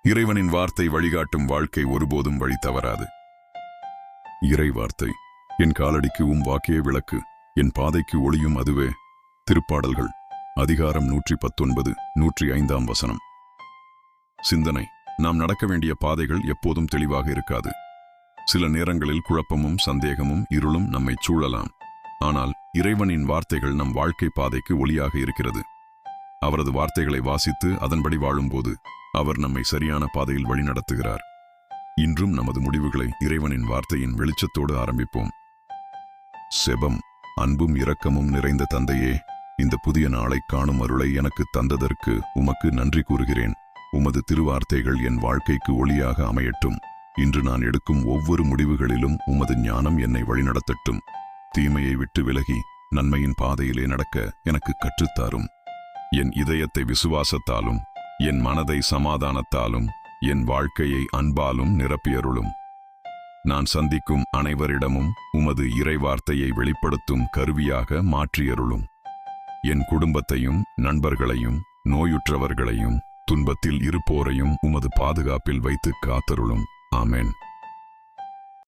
இறைவனின் வார்த்தை வழிகாட்டும் வாழ்க்கை ஒருபோதும் வழி தவறாது. இறை வார்த்தை என் காலடிக்கு வாக்கிய விளக்கு, என் பாதைக்கு ஒளியும் அதுவே. திருப்பாடல்கள் அதிகாரம் 119 105 வசனம். சிந்தனை: நாம் நடக்க வேண்டிய பாதைகள் எப்போதும் தெளிவாக இருக்காது. சில நேரங்களில் குழப்பமும் சந்தேகமும் இருளும் நம்மை சூழலாம். ஆனால் இறைவனின் வார்த்தைகள் நம் வாழ்க்கை பாதைக்கு ஒளியாக இருக்கிறது. அவரது வார்த்தைகளை வாசித்து அதன்படி வாழும்போது அவர் நம்மை சரியான பாதையில் வழிநடத்துகிறார். இன்றும் நமது முடிவுகளை இறைவனின் வார்த்தையின் வெளிச்சத்தோடு ஆரம்பிப்போம். செபம். அன்பும் இரக்கமும் நிறைந்த தந்தையே, இந்த புதிய நாளை காணும் அருளை எனக்கு தந்ததற்கு உமக்கு நன்றி கூறுகிறேன். உமது திருவார்த்தைகள் என் வாழ்க்கைக்கு ஒளியாக அமையட்டும். இன்று நான் எடுக்கும் ஒவ்வொரு முடிவுகளிலும் உமது ஞானம் என்னை வழிநடத்தட்டும். தீமையை விட்டு விலகி நன்மையின் பாதையிலே நடக்க எனக்கு கற்றுத்தாரும். என் இதயத்தை விசுவாசத்தாலும், என் மனதை சமாதானத்தாலும், என் வாழ்க்கையை அன்பாலும் நிரப்பியருளும். நான் சந்திக்கும் அனைவரிடமும் உமது இறைவார்த்தையை வெளிப்படுத்தும் கருவியாக மாற்றியருளும். என் குடும்பத்தையும் நண்பர்களையும் நோயுற்றவர்களையும் துன்பத்தில் இருப்போரையும் உமது பாதுகாப்பில் வைத்து காத்தருளும். ஆமென்.